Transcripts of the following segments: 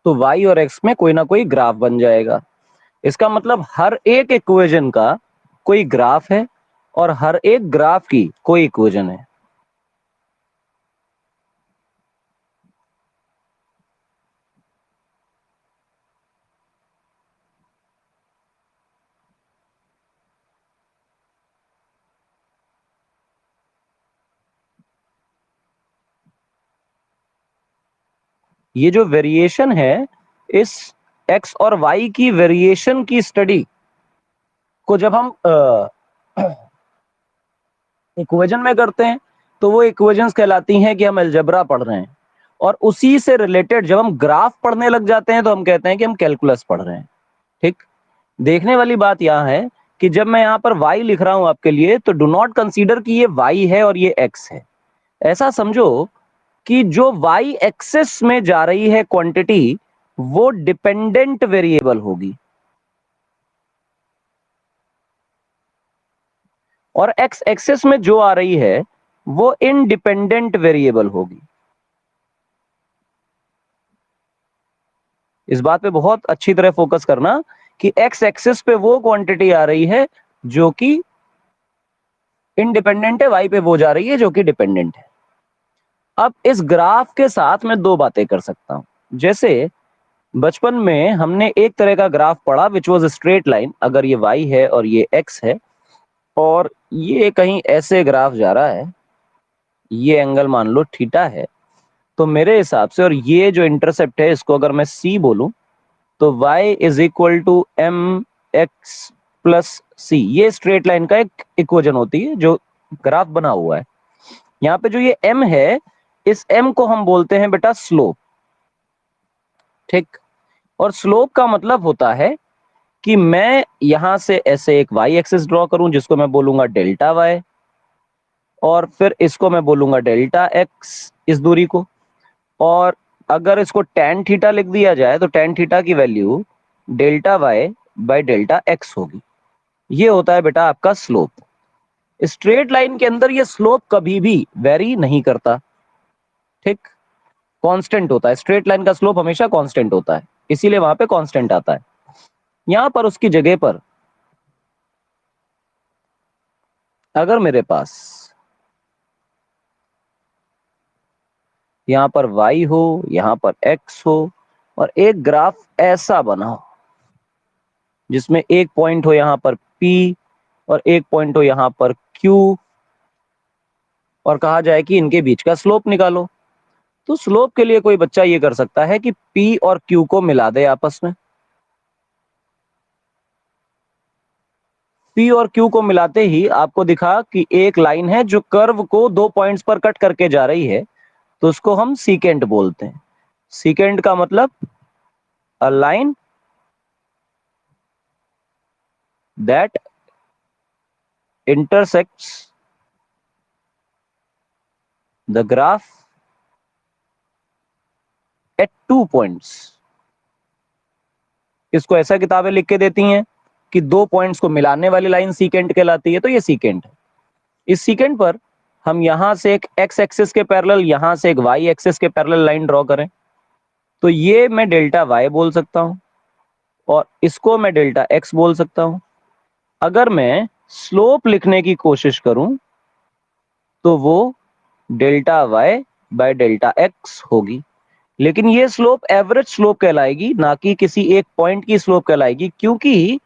तो y और x में कोई ना कोई ग्राफ बन जाएगा। इसका मतलब हर एक इक्वेशन का कोई ग्राफ है और हर एक ग्राफ की कोई इक्वेशन है। ये जो वेरिएशन है, इस x और y की वेरिएशन की स्टडी को जब हम इक्वेशन में करते हैं तो वो इक्वेशंस कहलाती हैं कि हम अलजेब्रा पढ़ रहे हैं, और उसी से रिलेटेड जब हम ग्राफ पढ़ने लग जाते हैं तो हम कहते हैं कि हम कैलकुलस पढ़ रहे हैं। ठीक। देखने वाली बात यहां है कि जब मैं यहां पर y लिख रहा हूं आपके लिए, तो डू नॉट कंसीडर कि ये y है और ये x है। ऐसा समझो कि जो y एक्सेस में जा रही है क्वांटिटी, वो डिपेंडेंट वेरिएबल होगी, और x एक्सेस में जो आ रही है वो इंडिपेंडेंट वेरिएबल होगी। इस बात पे बहुत अच्छी तरह फोकस करना कि x एक्सेस पे वो क्वांटिटी आ रही है जो कि इंडिपेंडेंट है, y पे वो जा रही है जो कि डिपेंडेंट है। अब इस ग्राफ के साथ मैं दो बातें कर सकता हूं। जैसे बचपन में हमने एक तरह का ग्राफ पढ़ा विच वाज स्ट्रेट लाइन। अगर ये y है और ये x है और ये कहीं ऐसे ग्राफ जा रहा है, ये एंगल मान लो थीटा है, तो मेरे हिसाब से, और ये जो इंटरसेप्ट है इसको अगर मैं c बोलूं, तो y is equal to M X plus C. ये स्ट्रेट लाइन का एक इक्वेशन होती है जो ग्राफ बना हुआ है। यहाँ पे जो ये m है, इस m को हम बोलते हैं बेटा स्लोप। ठीक। और स्लोप का मतलब होता है कि मैं यहां से ऐसे एक y एक्सिस ड्रॉ करूं जिसको मैं बोलूंगा डेल्टा y, और फिर इसको मैं बोलूंगा डेल्टा x, इस दूरी को। और अगर इसको tan थीटा लिख दिया जाए तो tan थीटा की value delta y by delta x होगी। ये होता है बेटा आपका स्लोप। स्ट्रेट लाइन के अंदर ये स्लोप कभी भी वेरी नहीं करता। ठीक। कांस्टेंट होता है, स्ट्रेट लाइन का स्लोप हमेशा कांस्टेंट होता है, इसीलिए वहां पे कांस्टेंट आता है। यहां पर उसकी जगह पर अगर मेरे पास यहां पर y हो, यहां पर x हो, और एक ग्राफ ऐसा बना हो जिसमें एक पॉइंट हो यहां पर P और एक पॉइंट हो यहां पर Q, और कहा जाए कि इनके बीच का स्लोप निकालो, तो स्लोप के लिए कोई बच्चा ये कर सकता है कि P और Q को मिला दे आपस में। P और Q को मिलाते ही आपको दिखा कि एक लाइन है जो कर्व को दो पॉइंट्स पर कट करके जा रही है, तो उसको हम सीकेंट बोलते हैं। सीकेंट का मतलब a line that intersects the graph at two points। इसको ऐसा किताबें लिख के देती हैं कि दो पॉइंट्स को मिलाने वाली लाइन सीकेंट कहलाती है, तो ये सीकेंट है। इस सीकेंट पर हम यहां से एक x एक्सिस के पैरेलल, यहां से एक y एक्सिस के पैरेलल लाइन ड्रॉ करें, तो ये मैं डेल्टा y बोल सकता हूं और इसको मैं डेल्टा x बोल सकता हूं। अगर मैं स्लोप लिखने की कोशिश करूं तो वो delta y by delta x होगी। लेकिन ये स्लोप एवरेज स्लोप कहलाएगी, ना कि किसी एक पॉइंट की स्लोप कहलाएगी, क्योंकि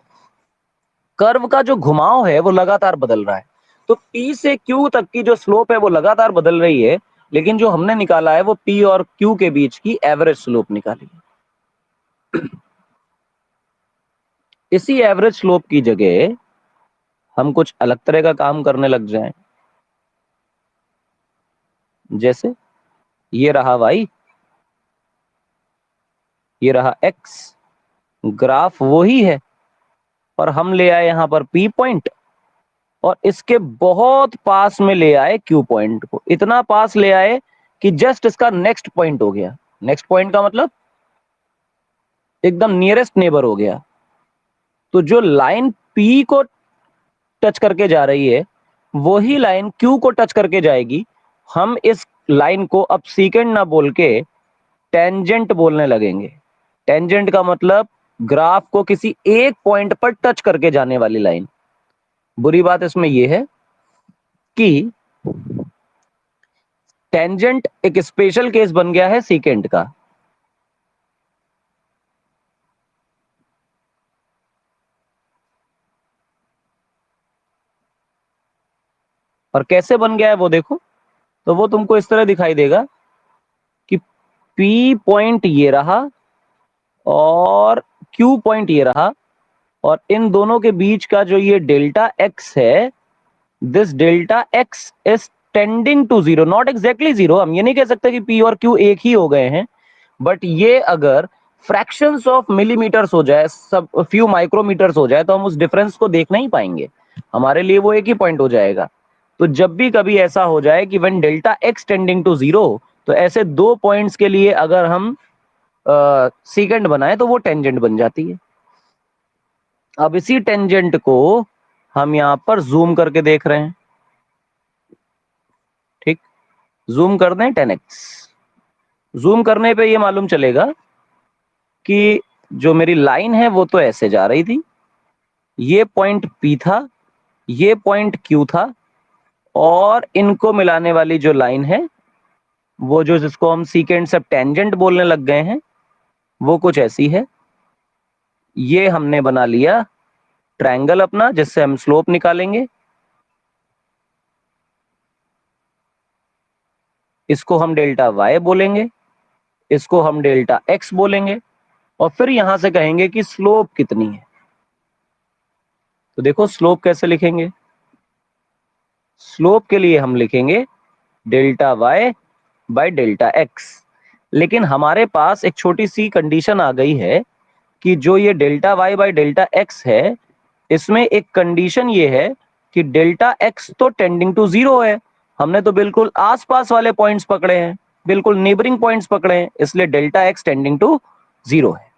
कर्व का जो घुमाव है वो लगातार बदल रहा है। तो P से Q तक की जो स्लोप है वो लगातार बदल रही है, लेकिन जो हमने निकाला है वो P और Q के बीच की एवरेज स्लोप निकाली है। इसी एवरेज स्लोप की जगह हम कुछ अलग तरह का काम करने लग जाएं। जैसे ये रहा y, ये रहा x, ग्राफ वही है, और हम ले आए यहां पर P पॉइंट और इसके बहुत पास में ले आए Q पॉइंट को। इतना पास ले आए कि जस्ट इसका नेक्स्ट पॉइंट हो गया। नेक्स्ट पॉइंट का मतलब एकदम नियरेस्ट नेबर हो गया। तो जो लाइन P को टच करके जा रही है वही लाइन Q को टच करके जाएगी। हम इस लाइन को अब सीकेंट ना बोल के टेंजेंट बोलने लगेंगे। टेंजेंट का मतलब ग्राफ को किसी एक पॉइंट पर टच करके जाने वाली लाइन। बुरी बात इसमें यह है कि टेंजेंट एक स्पेशल केस बन गया है सीकेंट का। और कैसे बन गया है वो देखो, तो वो तुमको इस तरह दिखाई देगा कि P पॉइंट ये रहा और Q पॉइंट ये रहा, और इन दोनों के बीच का जो ये डेल्टा x है, this delta x is tending to zero, not exactly zero. हम ये नहीं कह सकते कि P और Q एक ही हो गए हैं, बट ये अगर फ्रैक्शंस ऑफ मिलीमीटर्स हो जाए, सब फ्यू माइक्रोमीटर्स हो जाए, तो हम उस डिफरेंस को देख नहीं पाएंगे, हमारे लिए वो एक ही पॉइंट हो जाएगा। तो जब भी कभी ऐसा हो जाए कि when delta x tending to zero, तो ऐसे दो पॉइंट्स के लिए अगर हम सीकेंट बनाए तो वो टेंजेंट बन जाती है। अब इसी टेंजेंट को हम यहां पर जूम करके देख रहे हैं। ठीक, जूम कर दें 10x। जूम करने पे ये मालूम चलेगा कि जो मेरी लाइन है वो तो ऐसे जा रही थी, ये पॉइंट P था, ये पॉइंट Q था, और इनको मिलाने वाली जो लाइन है वो जो जिसको हम सीकेंट सब टेंजेंट बोलने लग गए हैं, वो कुछ ऐसी है। ये हमने बना लिया ट्रायंगल अपना, जिससे हम स्लोप निकालेंगे। इसको हम डेल्टा y बोलेंगे, इसको हम डेल्टा x बोलेंगे, और फिर यहां से कहेंगे कि स्लोप कितनी है। तो देखो स्लोप कैसे लिखेंगे। स्लोप के लिए हम लिखेंगे delta y by delta x। लेकिन हमारे पास एक छोटी सी कंडीशन आ गई है कि जो ये delta y by delta x है, इसमें एक कंडीशन ये है कि डेल्टा x तो टेंडिंग टू जीरो है। हमने तो बिल्कुल आसपास वाले पॉइंट्स पकड़े हैं, बिल्कुल नेबरिंग पॉइंट्स पकड़े हैं, इसलिए delta x tending to zero है।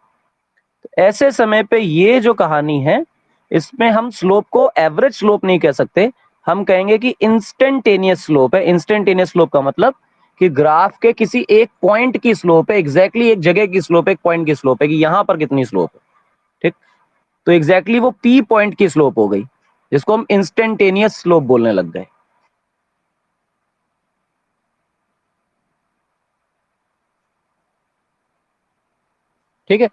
तो ऐसे समय पे ये जो कहानी है, इसमें हम स्लोप को एवरेज स्लोप नहीं कह सकते, हम कहेंगे कि इंस्टेंटेनियस स्लोप है। इंस्टेंटेनियस स्लोप का मतलब कि ग्राफ के किसी एक पॉइंट की स्लोप है, एग्जैक्टली एक जगह की स्लोप है, एक पॉइंट की स्लोप है कि यहां पर कितनी स्लोप है। ठीक, तो एग्जैक्टली वो P पॉइंट की स्लोप हो गई, जिसको हम इंस्टेंटेनियस स्लोप बोलने लग गए। ठीक है,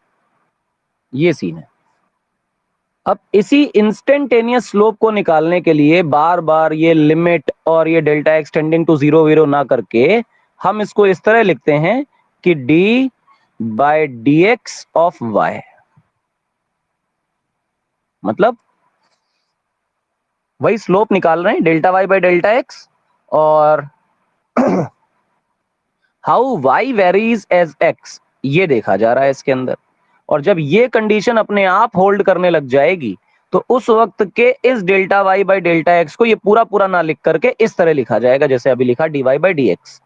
ये सीन है। अब इसी इंस्टेंटेनियस स्लोप को निकालने के लिए बार बार ये लिमिट और ये डेल्टा एक्सटेंडिंग टू जीरो वीरो ना करके हम इसको इस तरह लिखते हैं कि d by dx of y, मतलब वही स्लोप निकाल रहे हैं delta y by delta x, और how y varies as x ये देखा जा रहा है इसके अंदर। और जब ये कंडीशन अपने आप होल्ड करने लग जाएगी, तो उस वक्त के इस delta y by delta x को ये पूरा पूरा ना लिख करके इस तरह लिखा जाएगा जैसे अभी लिखा dy बाई dx,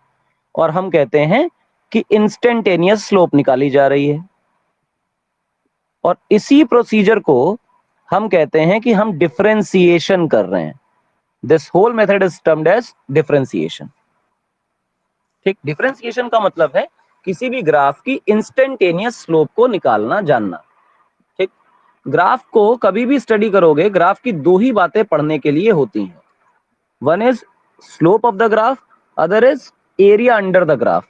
और हम कहते हैं कि इंस्टेंटेनियस स्लोप निकाली जा रही है। और इसी प्रोसीजर को हम कहते हैं कि हम डिफरेंशिएशन कर रहे हैं। This whole method is termed as differentiation. ठीक, डिफरेंशिएशन का मतलब है किसी भी ग्राफ की इंस्टेंटेनियस स्लोप को निकालना जानना। ठीक, ग्राफ को कभी भी स्टडी करोगे, ग्राफ की दो ही बातें पढ़ने के लिए होती हैं। One is slope of the graph, other is area under the graph.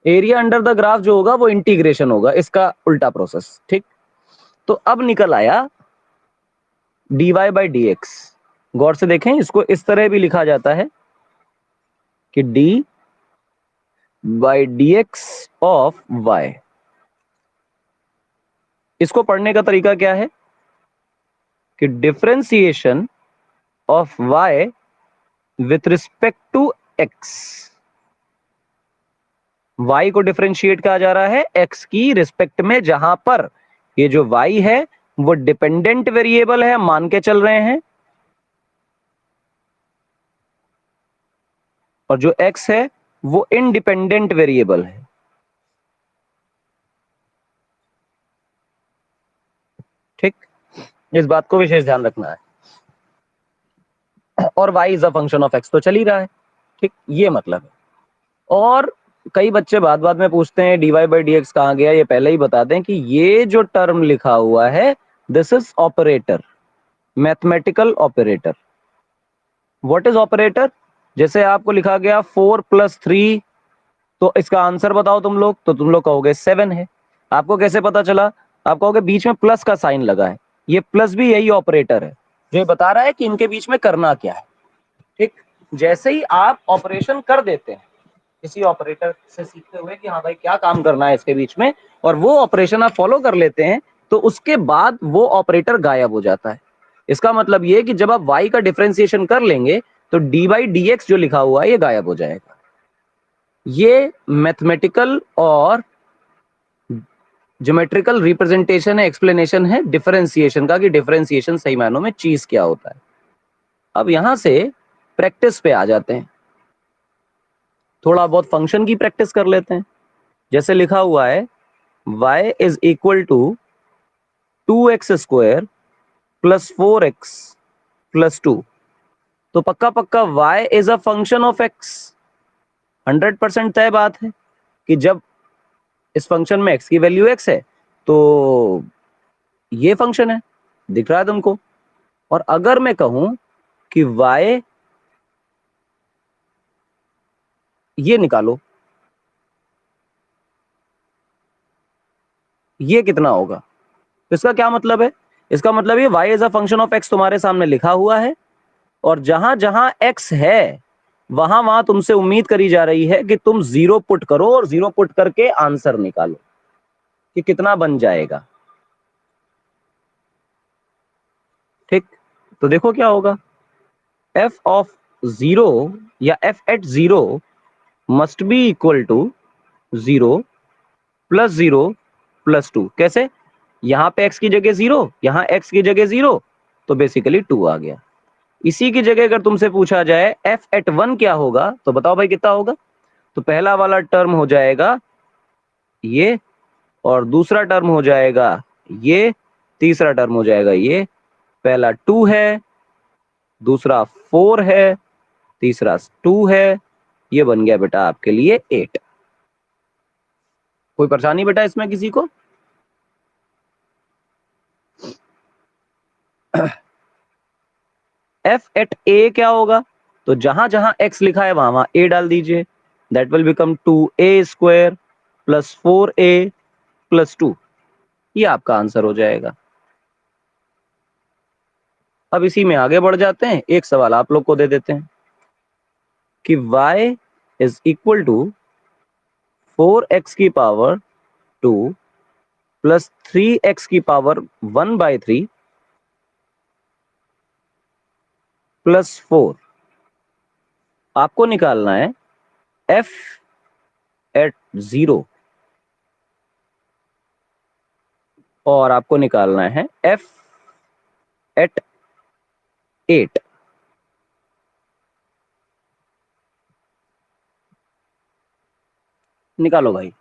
Area under the graph जो होगा वो इंटीग्रेशन होगा, इसका उल्टा प्रोसेस। ठीक, तो अब निकल आया dy बाई dx। गौर से देखें, इसको इस तरह भी लिखा जाता है कि d by dx of y। इसको पढ़ने का तरीका क्या है कि differentiation of y with respect to x। y को डिफरेंशिएट कहा जा रहा है x की रिस्पेक्ट में, जहां पर ये जो y है वो डिपेंडेंट वेरिएबल है, मान के चल रहे हैं, और जो x है वो इंडिपेंडेंट वेरिएबल है। ठीक, इस बात को विशेष ध्यान रखना है। और y is a function of x तो चल ही रहा है। ठीक, ये मतलब है। और कई बच्चे बात बात में पूछते हैं dy बाई डी एक्स कहाँ गया, ये पहले ही बता दें कि ये जो टर्म लिखा हुआ है this is operator, mathematical operator. What is operator? जैसे आपको लिखा गया 4+3, तो इसका आंसर बताओ तुम लोग, तो तुम लोग कहोगे 7 है। आपको कैसे पता चला? आप कहोगे बीच में प्लस का साइन लगा है, ये प्लस भी यही ऑपरेटर है जो ये बता रहा है कि इनके बीच में करना क्या है। ठीक, जैसे ही आप ऑपरेशन कर देते हैं किसी ऑपरेटर से सीखते हुए कि हाँ भाई क्या काम करना है इसके बीच में, और वो ऑपरेशन आप फॉलो कर लेते हैं, तो उसके बाद वो ऑपरेटर गायब हो जाता है। इसका मतलब ये है कि जब आप y का डिफरेंशिएशन कर लेंगे तो dy बाई डी एक्स जो लिखा हुआ है ये गायब हो जाएगा। ये मैथमेटिकल और ज्योमेट्रिकल रिप्रेजेंटेशन है, एक्सप्लेनेशन है डिफरेंशिएशन का, कि डिफरेंशिएशन सही मायनों में चीज क्या होता है। अब यहां से प्रैक्टिस पे आ जाते हैं, थोड़ा बहुत फंक्शन की प्रैक्टिस कर लेते हैं। जैसे लिखा हुआ है y is equal to 2x² plus 4x plus 2, तो पक्का पक्का y is a function of x। 100% तय बात है कि जब इस फंक्शन में x की वैल्यू x है तो ये फंक्शन है, दिख रहा है तुमको। और अगर मैं कहूं कि y, ये निकालो, ये कितना होगा, तो इसका क्या मतलब है? इसका मतलब ये y is a function of x तुम्हारे सामने लिखा हुआ है, और जहां जहां x है वहां वहां तुमसे उम्मीद करी जा रही है कि तुम जीरो पुट करो, और जीरो पुट करके आंसर निकालो कि कितना बन जाएगा। ठीक, तो देखो क्या होगा, f ऑफ 0 या f at 0 must be equal to 0 plus 0 plus 2। कैसे? यहां पे x की जगह 0, यहां x की जगह 0, तो बेसिकली 2 आ गया। इसी की जगह अगर तुमसे पूछा जाए f एट 1 क्या होगा, तो बताओ भाई कितना होगा। तो पहला वाला टर्म हो जाएगा ये, और दूसरा टर्म हो जाएगा ये, तीसरा टर्म हो जाएगा ये। पहला 2 है, दूसरा 4 है, तीसरा 2 है, ये बन गया बेटा आपके लिए 8। कोई परेशानी बेटा इसमें किसी को? f एट a क्या होगा, तो जहां जहां x लिखा है वहां वहां a डाल दीजिए, that will become 2a² plus 4a plus 2, ये आपका आंसर हो जाएगा। अब इसी में आगे बढ़ जाते हैं, एक सवाल आप लोग को दे देते हैं कि y is equal to 4x की पावर 2 प्लस 3x की पावर 1/3 प्लस 4। आपको निकालना है f एट 0, और आपको निकालना है f एट 8। निकालो भाई।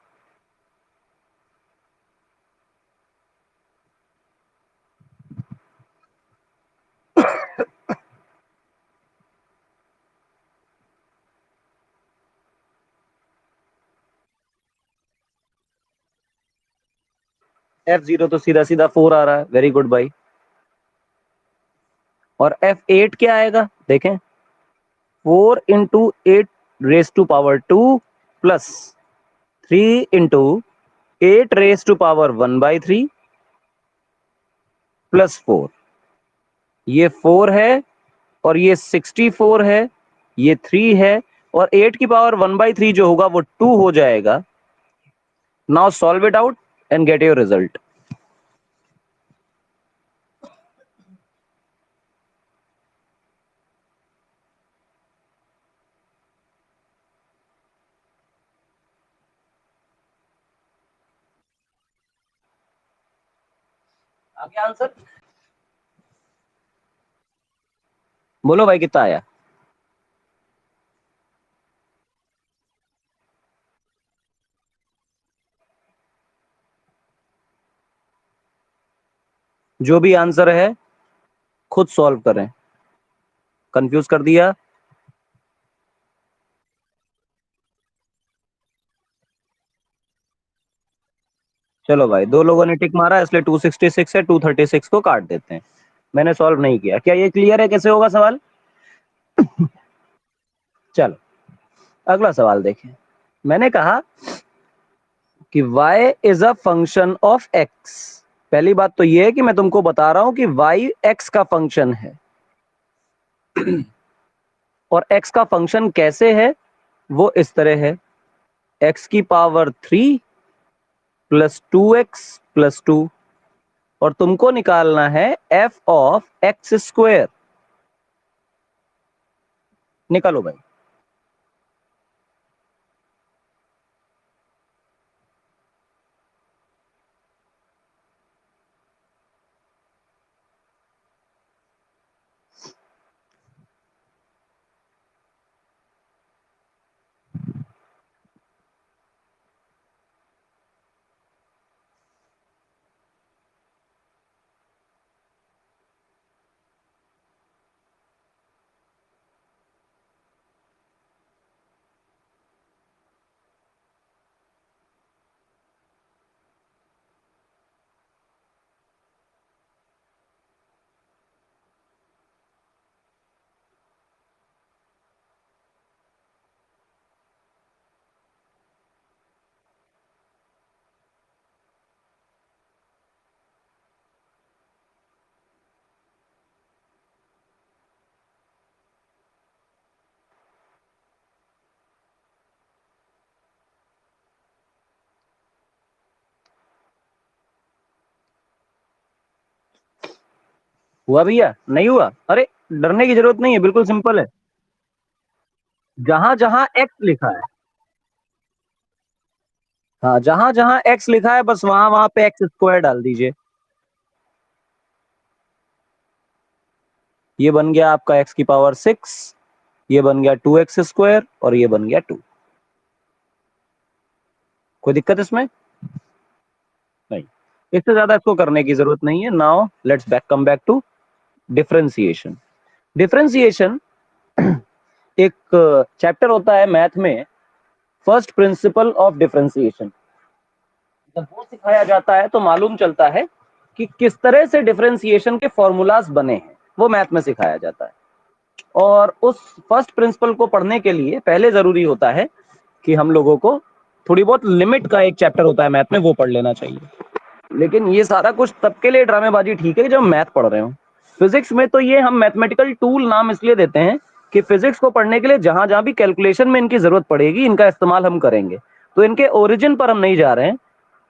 f0 तो सीधा सीधा 4 आ रहा है, वेरी गुड भाई। और f8 क्या आएगा, देखें, 4 into 8 raise to power 2 plus 3 into 8 raise to power 1/3 plus 4। ये 4 है, और ये 64 है, ये 3 है, और 8 की पावर 1/3 जो होगा वो 2 हो जाएगा। Now solve it out and get your result. आ गया आंसर? बोलो भाई कितना आया? जो भी आंसर है खुद सॉल्व करें। कंफ्यूज कर दिया? चलो भाई, दो लोगों ने टिक मारा इसलिए 266 है, 236 को काट देते हैं। मैंने सॉल्व नहीं किया। क्या ये क्लियर है कैसे होगा सवाल? चलो अगला सवाल देखें। मैंने कहा कि y is a function of x। पहली बात तो ये है कि मैं तुमको बता रहा हूं कि y x का फंक्शन है। और x का फंक्शन कैसे है? वो इस तरह है, x की पावर 3 प्लस 2x+2। और तुमको निकालना है f ऑफ x स्क्वायर। निकालो भाई। हुआ भैया? नहीं हुआ? अरे डरने की जरूरत नहीं है, बिल्कुल सिंपल है। जहां जहां x लिखा है, हाँ जहां जहां x लिखा है बस वहां वहां पे एक्स स्क्वायर डाल दीजिए। ये बन गया आपका x की पावर 6, ये बन गया 2x² और ये बन गया 2। कोई दिक्कत इसमें? नहीं। इससे ज्यादा इसको करने की जरूरत नहीं है। Now let's come back to differentiation. Differentiation एक चैप्टर होता है मैथ में, फर्स्ट प्रिंसिपल ऑफ डिफरेंशिएशन। जब वो सिखाया जाता है तो मालूम चलता है कि किस तरह से डिफरेंशिएशन के फॉर्मूलाज बने हैं, वो मैथ में सिखाया जाता है। और उस फर्स्ट प्रिंसिपल को पढ़ने के लिए पहले जरूरी होता है कि हम लोगों को थोड़ी बहुत लिमिट का एक चैप्टर होता है मैथ में, वो पढ़ लेना चाहिए। लेकिन ये सारा कुछ तब के लिए ड्रामेबाजी ठीक है जब मैथ पढ़ रहे हो। फिजिक्स में तो ये हम मैथमेटिकल टूल नाम इसलिए देते हैं कि फिजिक्स को पढ़ने के लिए जहां जहां भी कैलकुलेशन में इनकी जरूरत पड़ेगी, इनका इस्तेमाल हम करेंगे। तो इनके ओरिजिन पर हम नहीं जा रहे हैं,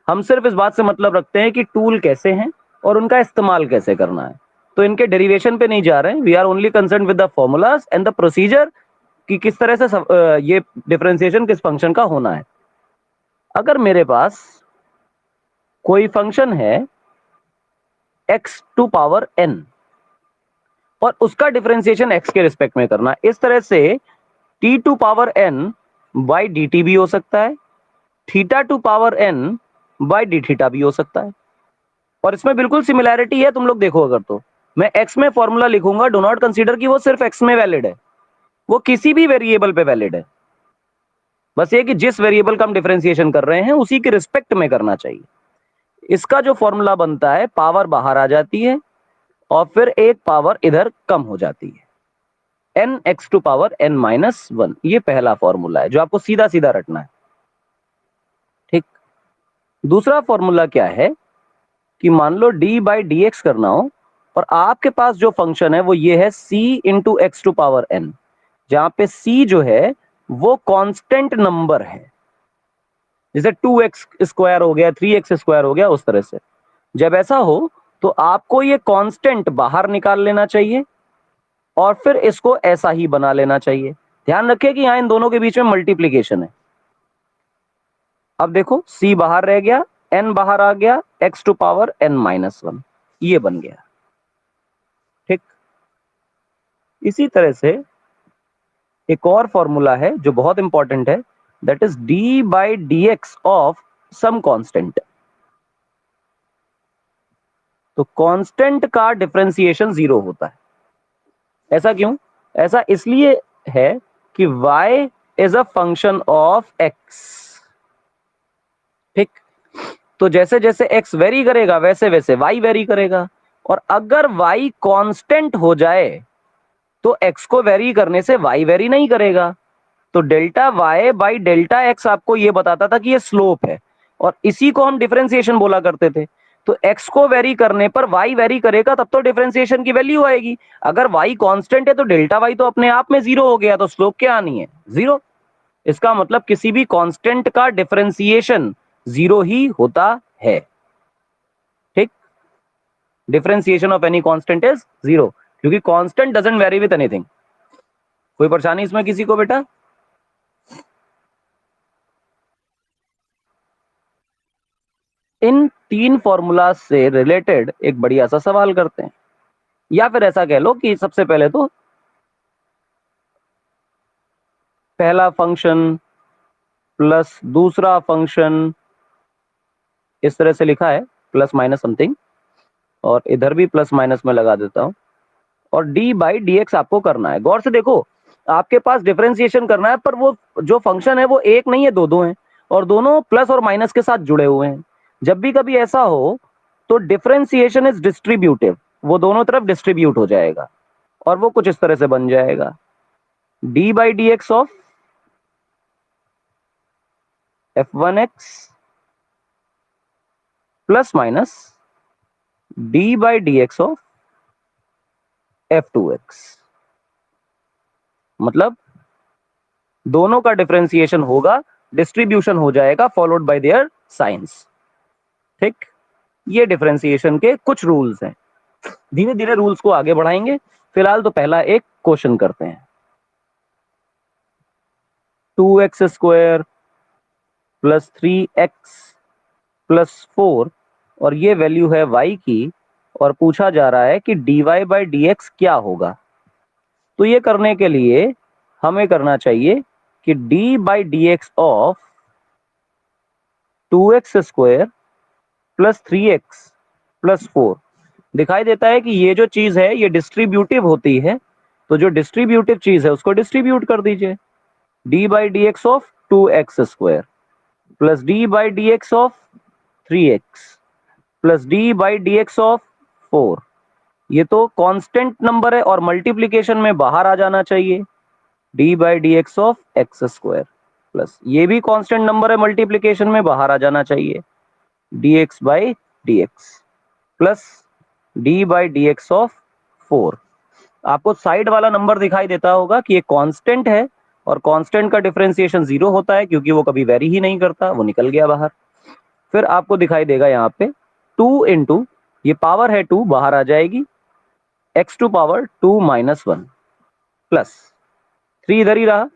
हम सिर्फ इस बात से मतलब रखते हैं कि टूल कैसे हैं और उनका इस्तेमाल कैसे करना है। तो इनके डेरिवेशन पे नहीं जा रहे हैं। We are only concern with the formulas and the procedure कि किस तरह से ये डिफरेंशिएशन किस फंक्शन का होना है। अगर मेरे पास कोई फंक्शन है x⁴n और उसका डिफरेंशिएशन x के रिस्पेक्ट में करना, इस तरह से t⁴n बाई dt भी हो सकता है, θ⁴n बाई dθ भी हो सकता है। और इसमें बिल्कुल सिमिलैरिटी है, तुम लोग देखो। अगर तो मैं x में फॉर्मूला लिखूंगा, डो नॉट कंसीडर कि वो सिर्फ x में वैलिड है, वो किसी भी वेरिएबल पे वैलिड है। बस ये कि जिस वेरिएबल का हम डिफरेंशिएशन कर रहे हैं उसी के रिस्पेक्ट में करना चाहिए। इसका जो फॉर्मूला बनता है, पावर बाहर आ जाती है और फिर एक पावर इधर कम हो जाती है, n(x⁴n-1). ये पहला फॉर्मूला है जो आपको सीधा सीधा रटना है। ठीक। दूसरा फॉर्मूला क्या है कि मान लो d/dx करना हो और आपके पास जो फंक्शन है वो ये है c(x⁴n), जहां पे c जो है वो कांस्टेंट नंबर है। जैसे 2x² हो गया, 3x² हो गया, उस तरह से। जब ऐसा हो तो आपको ये कांस्टेंट बाहर निकाल लेना चाहिए और फिर इसको ऐसा ही बना लेना चाहिए। ध्यान रखिए कि यहां इन दोनों के बीच में मल्टीप्लीकेशन है। अब देखो, c बाहर रह गया, n बाहर आ गया, x⁴n-1 ये बन गया। ठीक। इसी तरह से एक और फॉर्मूला है जो बहुत इंपॉर्टेंट है, that is d/dx of some constant. तो कांस्टेंट का डिफरेंशिएशन 0 होता है। ऐसा क्यों? ऐसा इसलिए है कि y is a function of x। ठीक। तो जैसे जैसे x वेरी करेगा वैसे वैसे y वेरी करेगा, और अगर y कांस्टेंट हो जाए तो x को वेरी करने से y वेरी नहीं करेगा। तो delta y by delta x आपको ये बताता था कि ये स्लोप है, और इसी को हम डिफरेंशिएशन बोला करते थे। तो x को वेरी करने पर y वेरी करेगा, तब तो डिफरेंशिएशन की वैल्यू आएगी। अगर y कांस्टेंट है तो डेल्टा y तो अपने आप में जीरो हो गया, तो स्लोप क्या आनी है? जीरो। इसका मतलब किसी भी कांस्टेंट का डिफरेंशिएशन जीरो ही होता है। ठीक, differentiation of any constant is zero, क्योंकि constant doesn't vary with anything. कोई परेशानी इसमें किसी को बेटा? इन तीन फॉर्मूला से रिलेटेड एक बढ़िया सा सवाल करते हैं, या फिर ऐसा कह लो कि सबसे पहले तो पहला फंक्शन प्लस दूसरा फंक्शन, इस तरह से लिखा है प्लस माइनस समथिंग, और इधर भी प्लस माइनस में लगा देता हूं, और डी बाई डी एक्स आपको करना है। गौर से देखो, आपके पास डिफरेंशिएशन करना है, पर वो जो फंक्शन है वो एक नहीं है, दो दो हैं, और दोनों प्लस और माइनस के साथ जुड़े हुए हैं। जब भी कभी ऐसा हो तो डिफरेंशिएशन इज डिस्ट्रीब्यूटिव, वो दोनों तरफ डिस्ट्रीब्यूट हो जाएगा, और वो कुछ इस तरह से बन जाएगा, D by D x of f1x plus minus D by D x of f2x। मतलब दोनों का डिफरेंशिएशन होगा, डिस्ट्रीब्यूशन हो जाएगा, फॉलोड बाय देयर साइंस। ठीक, ये डिफरेंशिएशन के कुछ रूल्स हैं। धीरे धीरे रूल्स को आगे बढ़ाएंगे, फिलहाल तो पहला एक क्वेश्चन करते हैं। 2x² प्लस 3x प्लस 4, और ये वैल्यू है y की, और पूछा जा रहा है कि dy बाई डी एक्स क्या होगा। तो ये करने के लिए हमें करना चाहिए कि d by D x of 2x² plus 3x plus 4, दिखाई देता है कि ये जो चीज है ये डिस्ट्रीब्यूटिव होती है, तो जो डिस्ट्रीब्यूटिव चीज है उसको डिस्ट्रीब्यूट कर दीजिए। d by D x of 2x² plus d by D x of 3x plus d by D x of 4, ये तो कांस्टेंट नंबर है और मल्टीप्लीकेशन में बाहर आ जाना चाहिए। d by D x of x² plus ये भी कांस्टेंट नंबर है, मल्टीप्लीकेशन में बाहर आ जाना चाहिए, dx by D x plus d by D x of 4। आपको साइड वाला नंबर दिखाई देता होगा कि ये कांस्टेंट है, और कांस्टेंट का डिफरेंशिएशन जीरो होता है क्योंकि वो कभी वेरी ही नहीं करता, वो निकल गया बाहर। फिर आपको दिखाई देगा यहाँ पे 2 इंटू, ये पावर है 2 बाहर आ जाएगी, x to power 2 minus 1 plus 3 इधर ही रहा,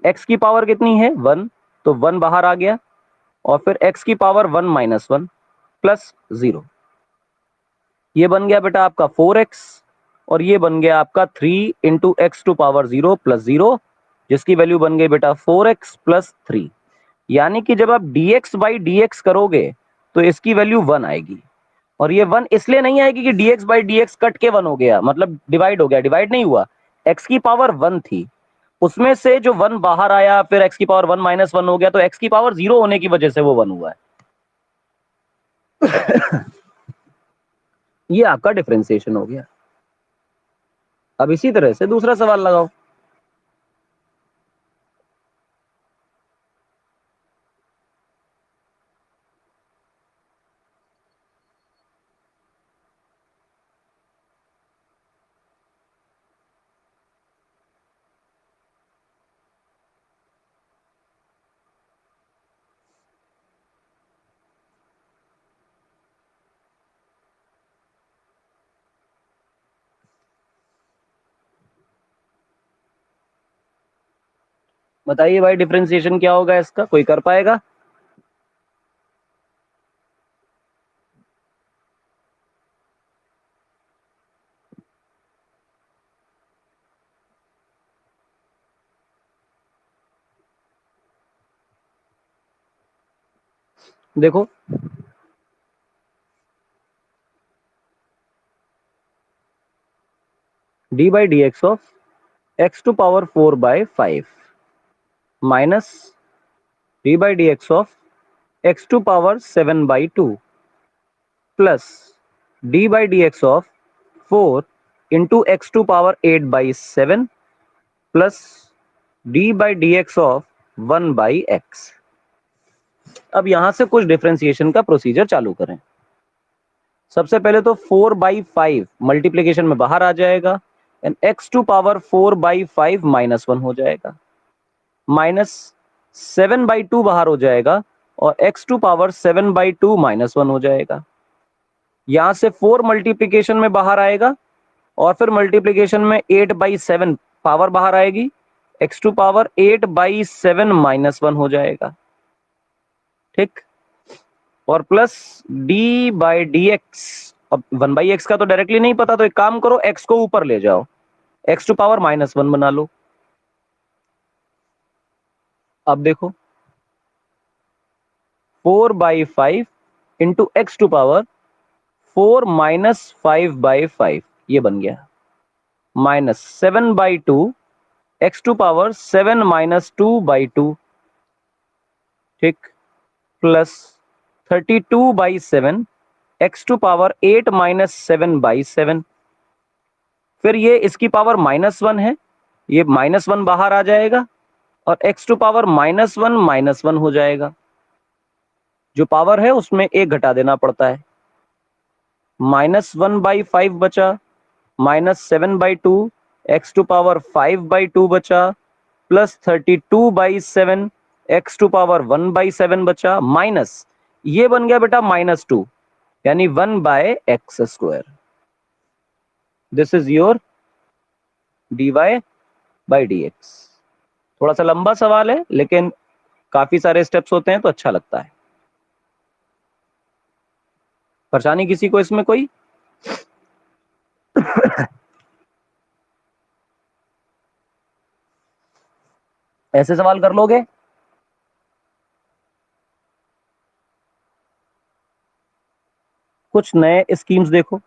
x की पावर कितनी है 1, तो 1 बाहर आ गया, और फिर x की पावर 1 माइनस 1 प्लस 0, ये बन गया बेटा आपका 4x, और ये बन गया आपका 3 into X to power 0 plus 0, जिसकी वैल्यू बन गई बेटा 4x प्लस 3। यानी कि जब आप dx बाई डी एक्स करोगे तो इसकी वैल्यू 1 आएगी, और ये 1 इसलिए नहीं आएगी कि dx by D x cut के 1 हो गया, मतलब डिवाइड हो गया, डिवाइड नहीं हुआ, x की पावर 1 थी, उसमें से जो 1 बाहर आया, फिर x की पावर 1 माइनस 1 हो गया, तो x की पावर 0 होने की वजह से वो 1 हुआ है। ये आपका डिफरेंशिएशन हो गया। अब इसी तरह से दूसरा सवाल लगाओ। बताइए भाई, डिफरेंशिएशन क्या होगा इसका, कोई कर पाएगा? देखो, D by D x of X to power 4 by 5 minus D by D x of X to power 7/2 plus D by D x of 4 into X to power 8/7 plus D by D x of 1/x। अब यहां से कुछ differentiation का procedure चालू करें। सबसे पहले तो 4/5 मल्टीप्लीकेशन में बाहर आ जाएगा एंड एक्स टू पावर 4/5 -1 हो जाएगा, माइनस 7/2 बाहर हो जाएगा और एक्स टू पावर 7/2 -1 हो जाएगा। यहां से 4 मल्टीप्लीकेशन में बाहर आएगा और फिर मल्टीप्लीकेशन में 8/7 पावर बाहर आएगी, एक्स टू पावर 8/7 -1 हो जाएगा, ठीक। और plus D by D x, अब 1/x का तो डायरेक्टली नहीं पता, तो एक काम करो, x को ऊपर ले जाओ, एक्स टू पावर -1 बना लो। अब देखो 4/5 इंटू एक्स टू पावर 4 -5/5 ये बन गया, माइनस 7/2 एक्स टू पावर 7 -2/2, ठीक, प्लस 32/7 एक्स टू पावर 8 -7/7। फिर ये इसकी पावर -1 है, ये -1 बाहर आ जाएगा और एक्स टू पावर -1 हो जाएगा। जो पावर है उसमें एक घटा देना पड़ता है, -1/5 बचा, -7/2 एक्स टू पावर 5/2 बचा, प्लस 32/7 एक्स टू पावर 1/7 बचा, माइनस ये बन गया बेटा -2, यानी 1/x²। This is your dy by D x. थोड़ा सा लंबा सवाल है लेकिन काफी सारे स्टेप्स होते हैं तो अच्छा लगता है। परेशानी किसी को इसमें कोई? ऐसे सवाल कर लोगे? कुछ नए स्कीम्स देखो।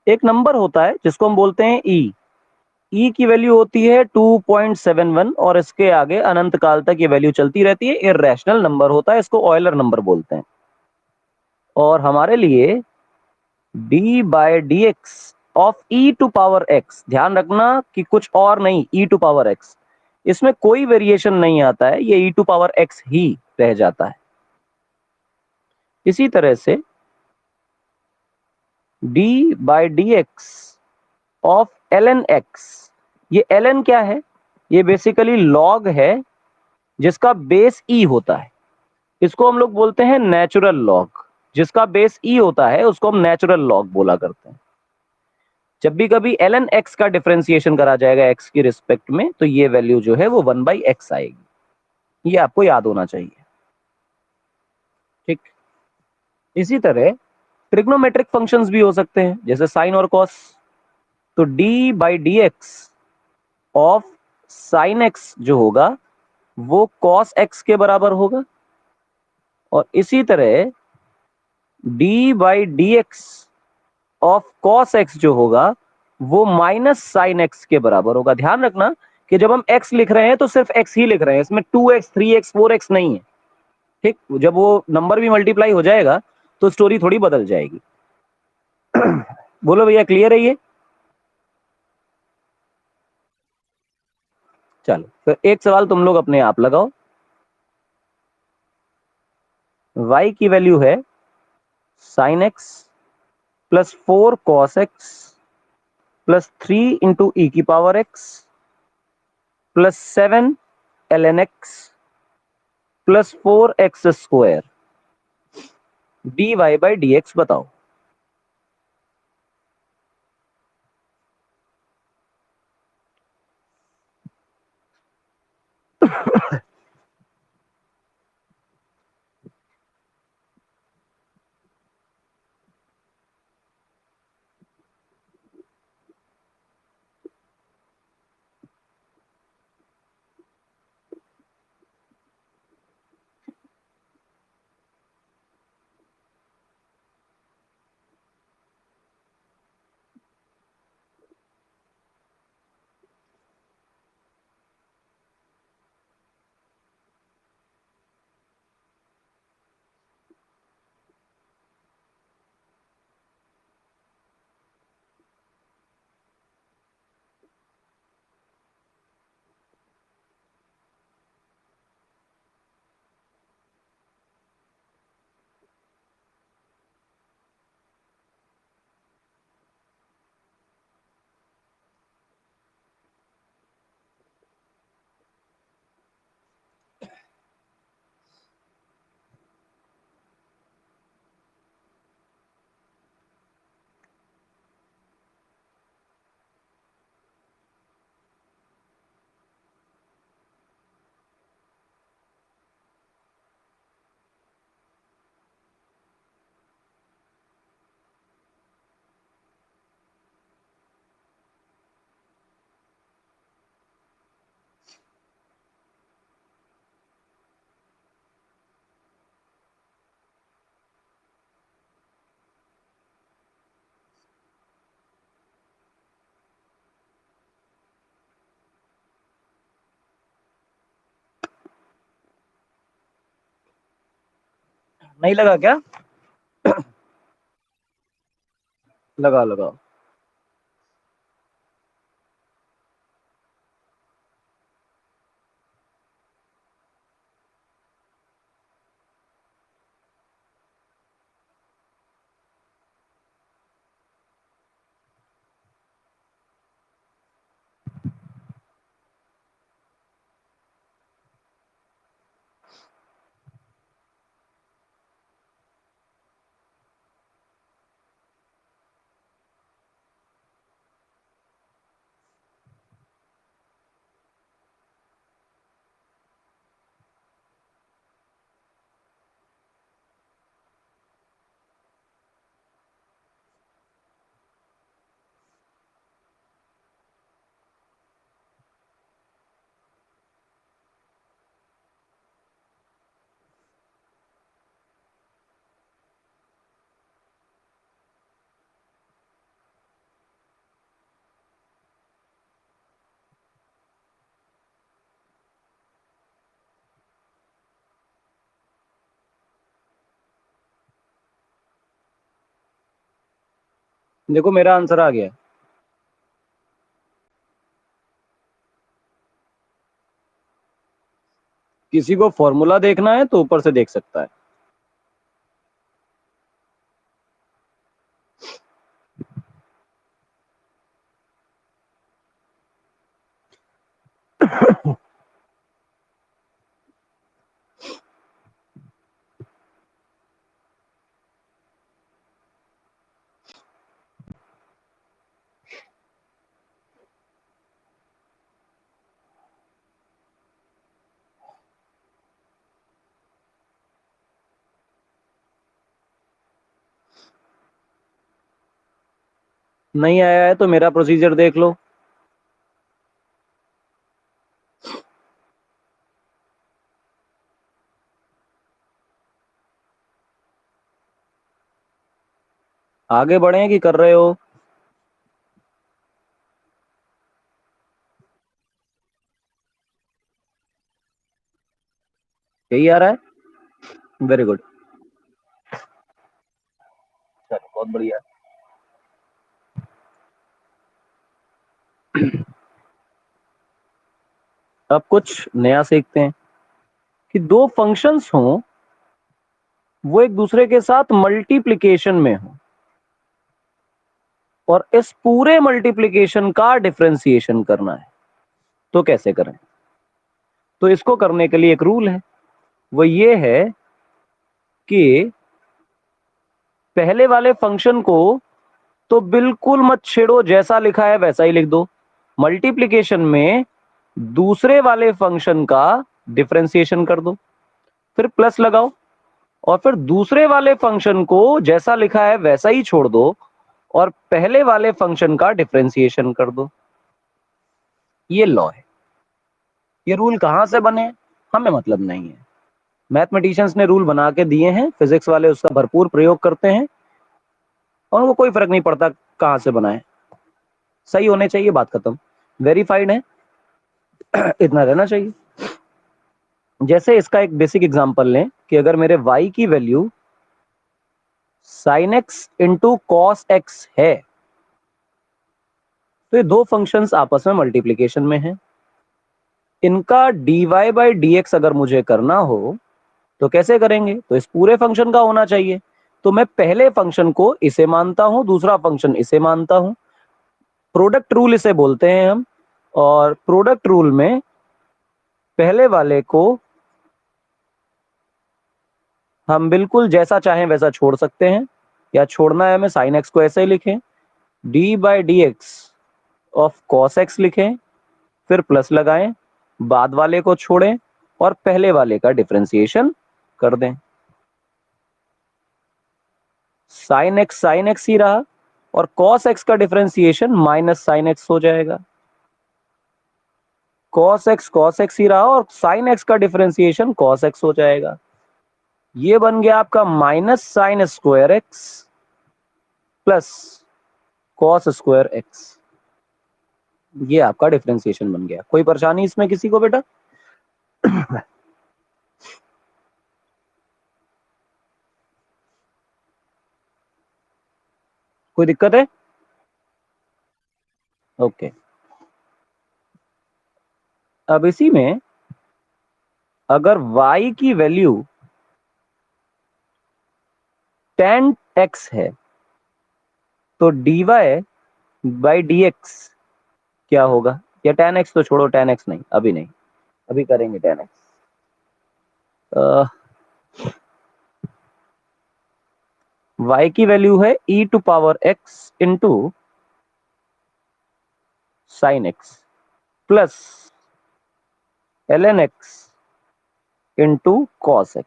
एक नंबर होता है जिसको हम बोलते हैं ई की वैल्यू होती है 2.71 और इसके आगे अनंत काल तक ये वैल्यू चलती रहती है, इर्रेशनल नंबर होता है, इसको ऑयलर नंबर बोलते हैं। और हमारे लिए D by D x of E to power X, ध्यान रखना कि कुछ और नहीं, ई टू पावर एक्स, इसमें कोई वेरिएशन नहीं आता है, ये ई टू पावर एक्स ही रह जाता है। इसी तरह से D by D x of L N X, ये एल एन क्या है? ये बेसिकली लॉग है जिसका बेस ई होता है, इसको हम लोग बोलते हैं नेचुरल लॉग। जिसका बेस ई होता है उसको हम नेचुरल लॉग बोला करते हैं। जब भी कभी एल एन एक्स का डिफरेंशिएशन करा जाएगा एक्स की रिस्पेक्ट में, तो ये वैल्यू जो है वो 1/x आएगी, ये आपको याद होना चाहिए, ठीक। इसी तरह ट्रिग्नोमेट्रिक फंक्शंस भी हो सकते हैं, जैसे साइन और कॉस। तो D by D x of sine x जो होगा वो कॉस एक्स के बराबर होगा, और इसी तरह D by D x of cos x जो होगा वो माइनस साइन एक्स के बराबर होगा। ध्यान रखना कि जब हम x लिख रहे हैं तो सिर्फ x ही लिख रहे हैं, इसमें 2x 3x 4x नहीं है, ठीक। जब वो नंबर भी मल्टीप्लाई हो जाएगा तो स्टोरी थोड़ी बदल जाएगी। बोलो भैया, क्लियर है ये? चलो फिर एक सवाल तुम लोग अपने आप लगाओ। y की वैल्यू है sine x plus 4 cos x plus 3 into E की power x plus 7 L N X plus 4x²। dy by D X बताओ। नहीं लगा क्या? लगा लगा। देखो मेरा आंसर आ गया। किसी को फॉर्मूला देखना है तो ऊपर से देख सकता है। नहीं आया है तो मेरा प्रोसीजर देख लो। आगे बढ़े कि कर रहे हो? यही आ रहा है। Very good. चलो बहुत बढ़िया। अब कुछ नया सीखते हैं कि दो फंक्शंस हों, वो एक दूसरे के साथ मल्टीप्लिकेशन में हो और इस पूरे मल्टीप्लिकेशन का डिफरेंशिएशन करना है। तो कैसे करें? तो इसको करने के लिए एक रूल है, वो ये है कि पहले वाले फंक्शन को तो बिल्कुल मत छेड़ो, जैसा लिखा है वैसा ही लिख दो। मल्टीप्लिकेशन में दूसरे वाले फंक्शन का डिफरेंशिएशन कर दो, फिर प्लस लगाओ और फिर दूसरे वाले फंक्शन को जैसा लिखा है वैसा ही छोड़ दो और पहले वाले फंक्शन का डिफरेंशिएशन कर दो। ये लॉ है। ये रूल कहां से बने हमें मतलब नहीं है। मैथमेटिशियंस ने रूल बना के दिए हैं, फिजिक्स वाले उसका भरपूर प्रयोग करते हैं और वो कोई फर्क नहीं पड़ता कहां से बनाए, सही होने चाहिए, बात खत्म। वेरीफाइड है इतना रहना चाहिए। जैसे इसका एक बेसिक एग्जांपल लें कि अगर मेरे y की value sin x into cos x है तो ये दो फंक्शंस आपस में मल्टीप्लिकेशन में हैं। इनका dy बाई डी एक्स अगर मुझे करना हो तो कैसे करेंगे? तो इस पूरे फंक्शन का होना चाहिए। तो मैं पहले फंक्शन को इसे मानता हूं, दूसरा फंक्शन इसे मानता हूं। प्रोडक्ट रूल इसे बोलते हैं हम। और प्रोडक्ट रूल में पहले वाले को हम बिल्कुल जैसा चाहें वैसा छोड़ सकते हैं, या छोड़ना है हमें साइन एक्स को ऐसे ही लिखें, D by D x of cos x लिखें, फिर प्लस लगाएं, बाद वाले को छोड़ें और पहले वाले का डिफरेंशिएशन कर दें। साइन एक्स ही रहा और कॉस एक्स का डिफरेंशिएशन माइनस साइन एक्स हो जाएगा। कॉस एक्स ही रहा और साइन एक्स का डिफरेंशिएशन कॉस एक्स हो जाएगा। ये बन गया आपका minus sine square x plus cos square x. ये आपका डिफरेंशिएशन बन गया। कोई परेशानी इसमें किसी को बेटा? कोई दिक्कत है? ओके। अब इसी में अगर y की वैल्यू tan x है तो dy बाई dx क्या होगा? या tan x तो छोड़ो, tan x नहीं, अभी नहीं, अभी करेंगे tan x। y की वैल्यू है e to power x into sine x plus ln x into cos x।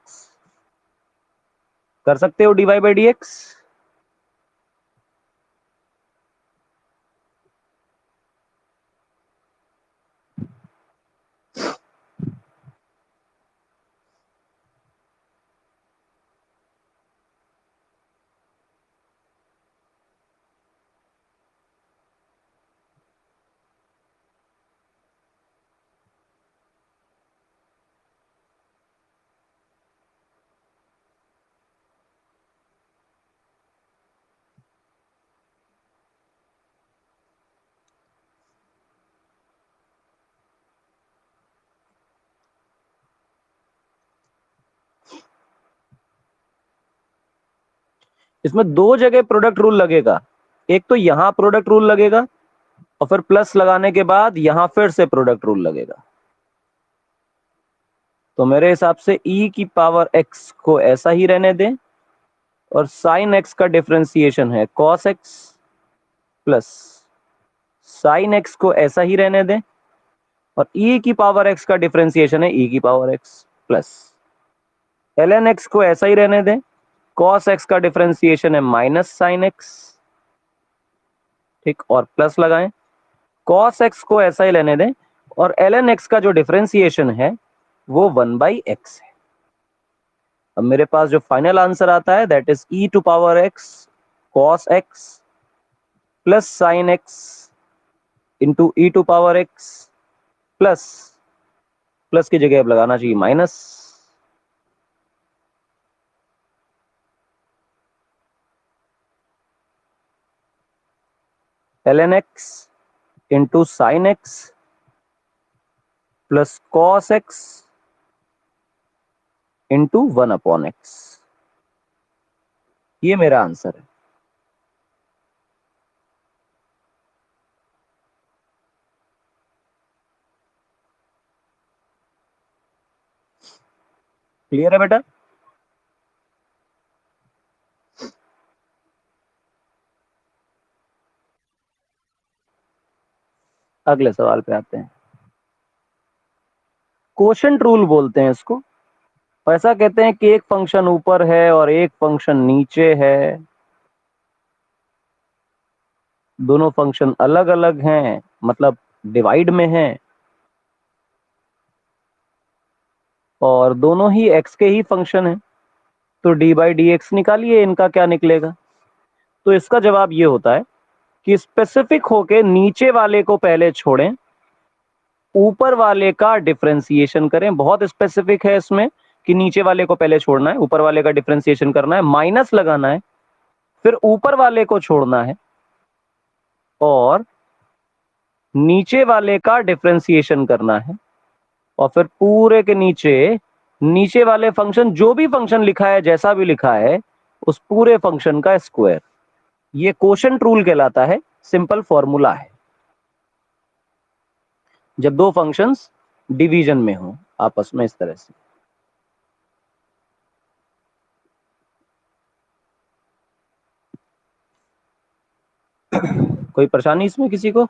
कर सकते हो dy बाई dx? इसमें दो जगह प्रोडक्ट रूल लगेगा। एक तो यहां प्रोडक्ट रूल लगेगा और फिर प्लस लगाने के बाद यहां फिर से प्रोडक्ट रूल लगेगा। तो मेरे हिसाब से e की पावर x को ऐसा ही रहने दें और साइन x का डिफरेंशिएशन है cos x plus sine x को ऐसा ही रहने दें और e की पावर x का डिफरेंशिएशन है e की power x plus ln x को ऐसा ही रहने दें, cos x का डिफरेंशिएशन है माइनस साइन x, ठीक, और प्लस लगाएं। cos x को ऐसा ही लेने दें और ln x का जो डिफरेंशिएशन है वो 1/x है। अब मेरे पास जो फाइनल आंसर आता है that is e to power x cos x plus sine x into e to power x plus, plus की जगह अब लगाना चाहिए minus, ln x into sine x plus cos x into 1/x। ये मेरा answer है। क्लियर है बेटा? अगले सवाल पे आते हैं। कोशेंट रूल बोलते हैं इसको। ऐसा कहते हैं कि एक फंक्शन ऊपर है और एक फंक्शन नीचे है, दोनों फंक्शन अलग अलग हैं, मतलब डिवाइड में हैं, और दोनों ही x के ही फंक्शन हैं। तो डी बाई डी एक्स निकालिए, इनका क्या निकलेगा? तो इसका जवाब ये होता है कि स्पेसिफिक होके नीचे वाले को पहले छोड़ें, ऊपर वाले का डिफरेंशिएशन करें। बहुत स्पेसिफिक है इसमें कि नीचे वाले को पहले छोड़ना है, ऊपर वाले का डिफरेंशिएशन करना है, माइनस लगाना है, फिर ऊपर वाले को छोड़ना है और नीचे वाले का डिफरेंशिएशन करना है, और फिर पूरे के नीचे नीचे वाले फंक्शन, जो भी फंक्शन लिखा है, जैसा भी लिखा है, उस पूरे फंक्शन का स्क्वायर। ये कोशेंट रूल कहलाता है, सिंपल फॉर्मूला है जब दो फंक्शंस डिवीजन में हो आपस में इस तरह से। कोई परेशानी इसमें किसी को?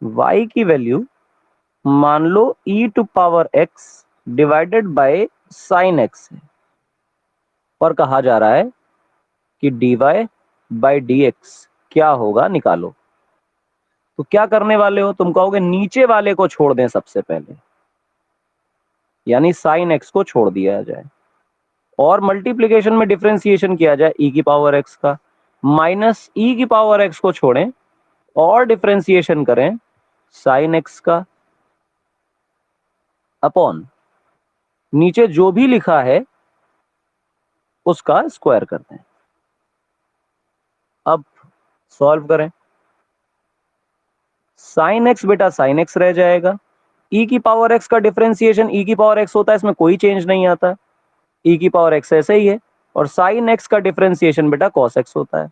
y की वैल्यू मान लो e to power x divided by sine x है और कहा जा रहा है कि dy बाई dx क्या होगा, निकालो। तो क्या करने वाले हो? तुम कहोगे नीचे वाले को छोड़ दें सबसे पहले, यानी साइन x को छोड़ दिया जाए और मल्टीप्लीकेशन में डिफरेंशिएशन किया जाए e की पावर x का, माइनस e की पावर x को छोड़ें और डिफरेंशिएशन करें साइन x का। अपॉन नीचे जो भी लिखा है उसका स्क्वायर करते हैं। अब सॉल्व करें। साइन एक्स बेटा साइन एक्स रह जाएगा, e की पावर x का डिफरेंशिएशन e की पावर x होता है, इसमें कोई चेंज नहीं आता, e की पावर x ऐसे ही है, और साइन x का डिफरेंशिएशन बेटा cos x होता है,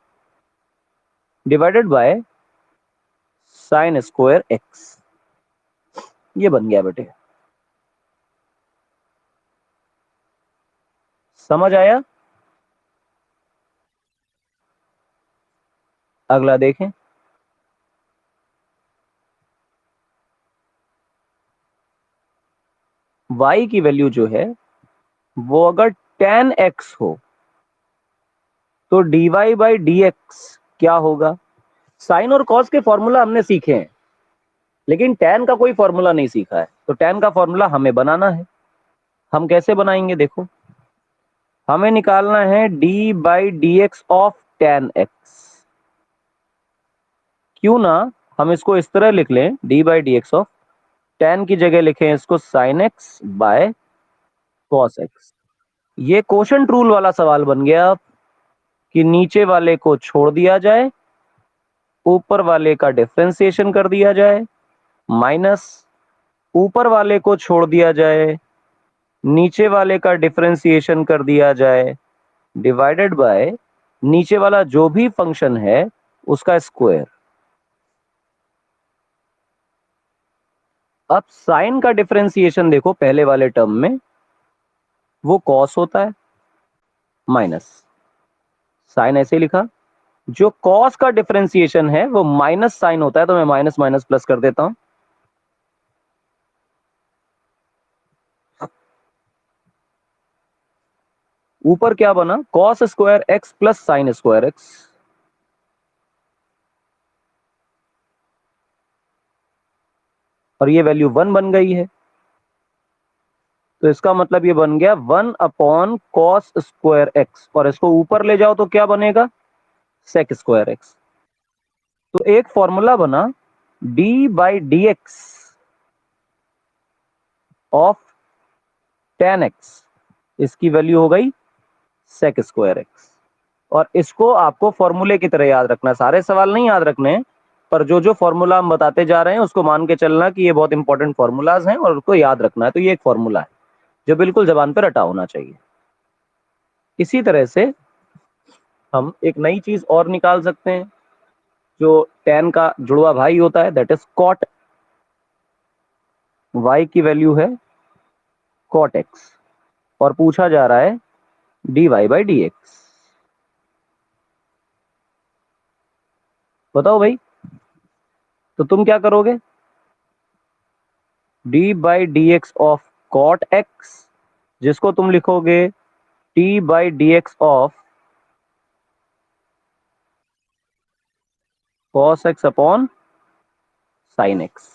divided by sine square x। ये बन गया बेटे, समझ आया? अगला देखें। y की वैल्यू जो है वो अगर tan x हो तो dy बाई dx क्या होगा? साइन और cos के फॉर्मूला हमने सीखे हैं, लेकिन tan का कोई फॉर्मूला नहीं सीखा है, तो tan का फॉर्मूला हमें बनाना है। हम कैसे बनाएंगे? देखो, हमें निकालना है d by D x of tan x। क्यों ना हम इसको इस तरह लिख लें, d by D x of tan की जगह लिखें इसको sin x by cos x। ये क्वोशंट रूल वाला सवाल बन गया कि नीचे वाले को छोड़ दिया जाए, ऊपर वाले का डिफरेंशिएशन कर दिया जाए, माइनस ऊपर वाले को छोड़ दिया जाए, नीचे वाले का डिफरेंशिएशन कर दिया जाए, डिवाइडेड बाय नीचे वाला जो भी फंक्शन है उसका स्क्वायर। अब साइन का डिफरेंशिएशन देखो, पहले वाले टर्म में वो कॉस होता है, माइनस साइन ऐसे लिखा, जो कॉस का डिफरेंशिएशन है वो माइनस साइन होता है, तो मैं माइनस माइनस प्लस कर देता हूं। ऊपर क्या बना? Cos square x plus sine square x. और ये वैल्यू 1 बन गई है, तो इसका मतलब ये बन गया 1 अपॉन कॉस स्क्वायर एक्स, और इसको ऊपर ले जाओ तो क्या बनेगा? Sec square X. तो एक फॉर्मूला बना d by D x of tan x, इसकी वैल्यू हो गई सेक स्क्वायर एक्स। और इसको आपको फॉर्मूले की तरह याद रखना, सारे सवाल नहीं याद रखने हैं, पर जो जो फॉर्मूला हम बताते जा रहे हैं उसको मान के चलना कि ये बहुत इंपॉर्टेंट फॉर्मूलाज हैं और उसको याद रखना है। तो ये एक फॉर्मूला है जो बिल्कुल जबान पर रटा होना चाहिए। इसी तरह से हम एक नई चीज और निकाल सकते हैं, जो tan का जुड़वा भाई होता है, दैट इज cot। y की वैल्यू है cot x, और पूछा जा रहा है dy बाई डी एक्स। बताओ भाई, तो तुम क्या करोगे? d by D x of cot x, जिसको तुम लिखोगे t by D x of cos x upon sin x।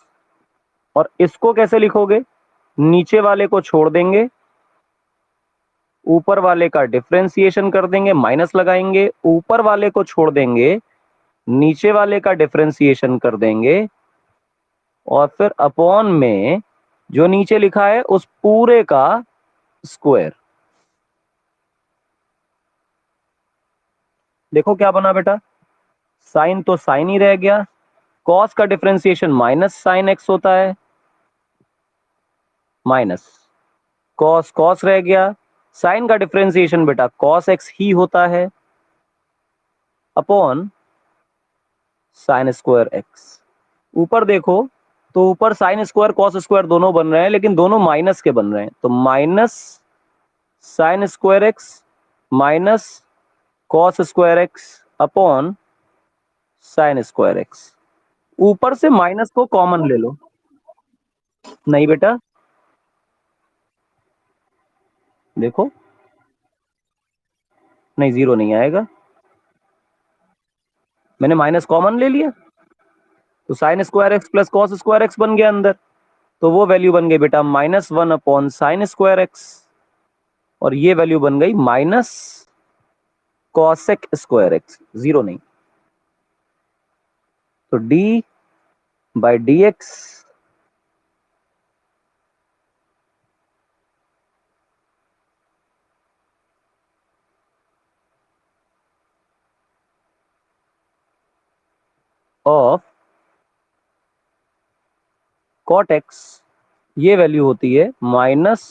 और इसको कैसे लिखोगे? नीचे वाले को छोड़ देंगे, ऊपर वाले का डिफरेंशिएशन कर देंगे, माइनस लगाएंगे, ऊपर वाले को छोड़ देंगे, नीचे वाले का डिफरेंशिएशन कर देंगे, और फिर अपॉन में जो नीचे लिखा है उस पूरे का स्क्वायर। देखो क्या बना बेटा, साइन तो साइन ही रह गया, कॉस का डिफरेंशिएशन माइनस साइन एक्स होता है, माइनस कॉस कॉस रह गया, साइन का डिफरेंशिएशन बेटा कॉस एक्स ही होता है, अपॉन साइन स्क्वायर एक्स। ऊपर देखो तो ऊपर साइन स्क्वायर कॉस स्क्वायर दोनों बन रहे हैं, लेकिन दोनों माइनस के बन रहे हैं, तो minus sine square x minus cos square x upon sine square x. ऊपर से माइनस को कॉमन ले लो। नहीं बेटा, देखो, नहीं जीरो नहीं आएगा, मैंने माइनस कॉमन ले लिया, तो sine square x plus cos square x बन गया अंदर, तो वो वैल्यू बन गई बेटा -1 अपॉन साइन स्क्वायर एक्स, और ये वैल्यू बन गई minus cosec square x, zero नहीं। तो d by D x of cot x, ये वैल्यू होती है माइनस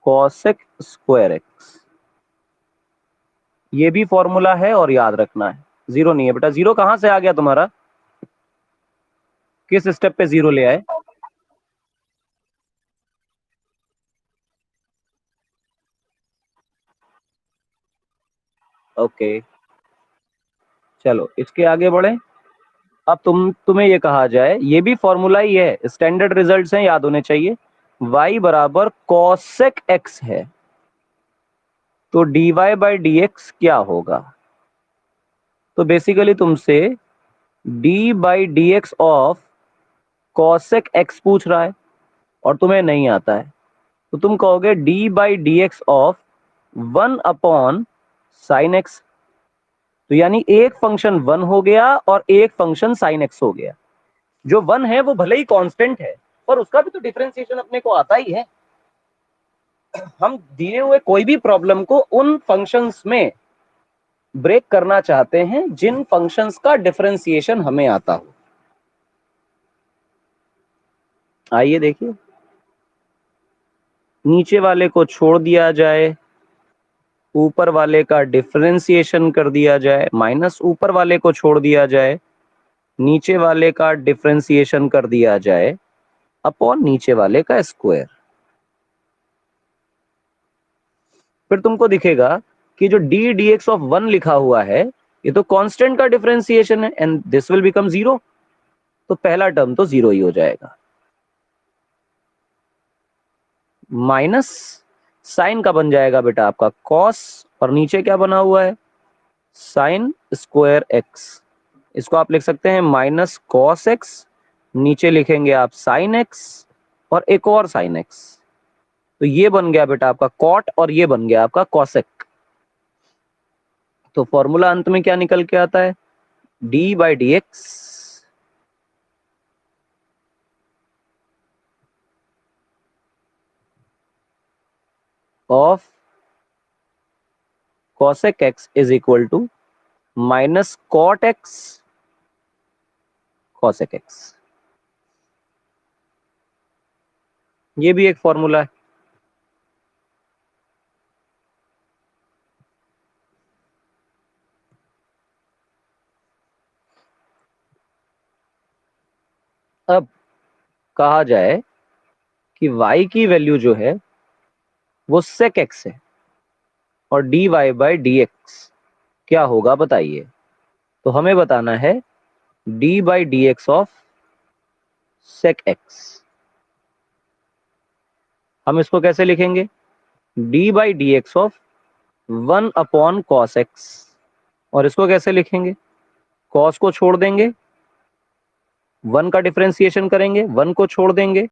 कॉसेक स्क्वायर एक्स। ये भी फॉर्मूला है और याद रखना है, जीरो नहीं है बेटा। जीरो कहां से आ गया तुम्हारा, किस स्टेप पे जीरो ले आए? ओके, चलो इसके आगे बढ़े। अब तुम्हें ये कहा जाए, ये भी फॉर्मूला ही है, स्टैंडर्ड रिजल्ट्स हैं, याद होने चाहिए। y बराबर कॉसेक एक्स है, तो dy बाई डी एक्स क्या होगा? तो बेसिकली तुमसे d by D x of cosec x पूछ रहा है और तुम्हें नहीं आता है, तो तुम कहोगे d by D x of 1 upon sine x. तो यानी एक फंक्शन वन हो गया और एक फंक्शन साइन एक्स हो गया। जो वन है वो भले ही कांस्टेंट है, पर उसका भी तो डिफरेंशिएशन अपने को आता ही है। हम दिए हुए कोई भी प्रॉब्लम को उन फंक्शंस में ब्रेक करना चाहते हैं जिन फंक्शंस का डिफरेंशिएशन हमें आता हो। आइए देखिए, नीचे वाले को छोड़ दिया जाए, ऊपर वाले का डिफरेंशिएशन कर दिया जाए, माइनस ऊपर वाले को छोड़ दिया जाए, नीचे वाले का डिफरेंशिएशन कर दिया जाए अपॉन नीचे वाले का स्क्वायर। फिर तुमको दिखेगा कि जो D D x of one लिखा हुआ है, ये तो कांस्टेंट का डिफरेंशिएशन है and this will become zero. तो पहला टर्म तो जीरो ही हो जाएगा। माइनस साइन का बन जाएगा बेटा आपका कॉस, और नीचे क्या बना हुआ है, साइन स्क्वायर एक्स। इसको आप लिख सकते हैं माइनस कॉस एक्स, नीचे लिखेंगे आप साइन एक्स और एक और साइन एक्स। तो ये बन गया बेटा आपका कॉट और ये बन गया आपका कॉसेक। तो फॉर्मूला अंत में क्या निकल के आता है, d by D x of cosec x is equal to minus cot x cosec x। ये भी एक फॉर्मूला है। अब कहा जाए कि y की वैल्यू जो है वो sec x है और dy बाई डी एक्स क्या होगा बताइए। तो हमें बताना है d by D x of sec x। हम इसको कैसे लिखेंगे, d by D x of 1 upon cos x. और इसको कैसे लिखेंगे, कॉस को छोड़ देंगे, वन का डिफरेंशिएशन करेंगे, वन को छोड़ देंगे,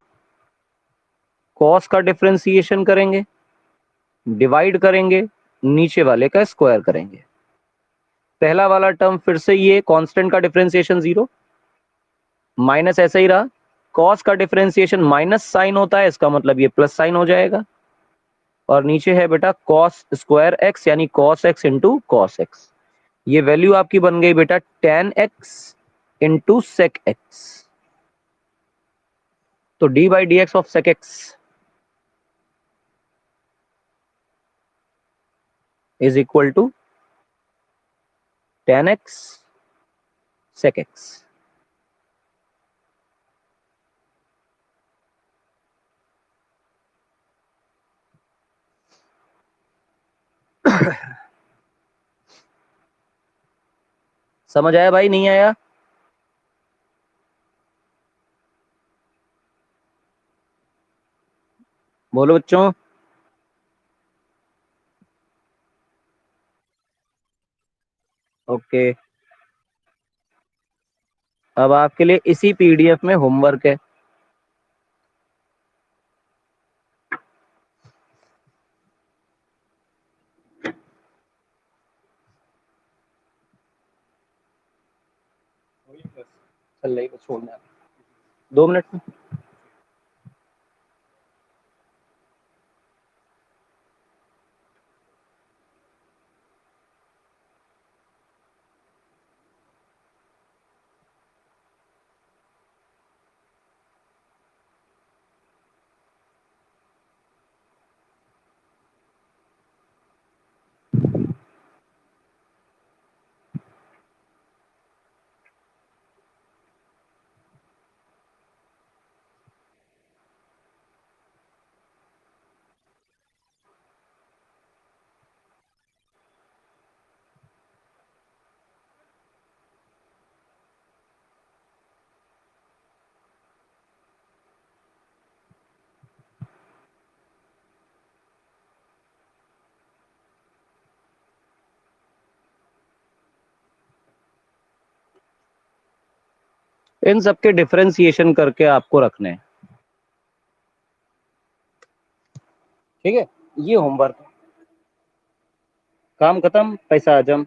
कॉस का डिफरेंशिएशन करेंगे, डिवाइड करेंगे, नीचे वाले का स्क्वायर करेंगे। पहला वाला टर्म फिर से ये कांस्टेंट का डिफरेंशिएशन जीरो, माइनस ऐसा ही रहा, कॉस का डिफरेंशिएशन माइनस साइन होता है, इसका मतलब ये प्लस साइन हो जाएगा, और नीचे है बेटा कॉस स्क्वायर एक्स यानी cos x into cos x. ये वैल्यू आपकी बन गई बेटा tan x into sec x. तो D by D x of sec x is equal to tan x sec x. समझ आया भाई, नहीं आया? बोलो बच्चों। ओके, अब आपके लिए इसी पीडीएफ में होमवर्क है। चल रही, बस छोड़ना है 2 मिनट में। इन सबके डिफरेंशिएशन करके आपको रखने हैं। ठीक है, ये होमवर्क, काम खत्म, पैसा हजम।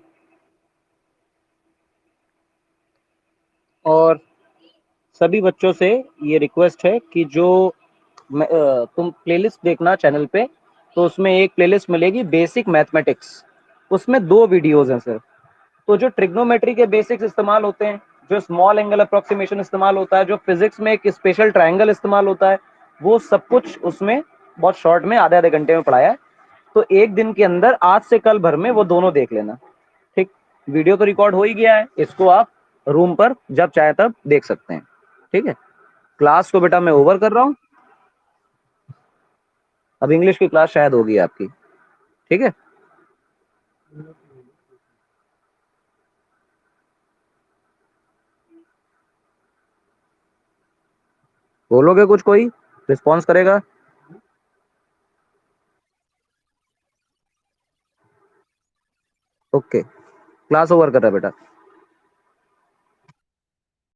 और सभी बच्चों से ये रिक्वेस्ट है कि जो तुम प्लेलिस्ट देखना चैनल पे, तो उसमें एक प्लेलिस्ट मिलेगी बेसिक मैथमेटिक्स, उसमें 2 वीडियोस हैं सर। तो जो ट्रिग्नोमेट्री के बेसिक्स इस्तेमाल होते हैं, जो स्मॉल एंगल अप्रोक्सीमेशन इस्तेमाल होता है, जो फिजिक्स में एक स्पेशल ट्रायंगल इस्तेमाल होता है, वो सब कुछ उसमें बहुत शॉर्ट में आधे आधे घंटे में पढ़ाया है। तो एक दिन के अंदर आज से कल भर में वो दोनों देख लेना। ठीक, वीडियो तो रिकॉर्ड हो ही गया है, इसको आप रूम पर जब चाहे तब देख सकते हैं। ठीक है, क्लास को बेटा मैं ओवर कर रहा हूँ। अब इंग्लिश की क्लास शायद होगी आपकी। ठीक है, बोलोगे कुछ, कोई रिस्पॉन्स करेगा? ओके, क्लास ओवर कर रहा है बेटा।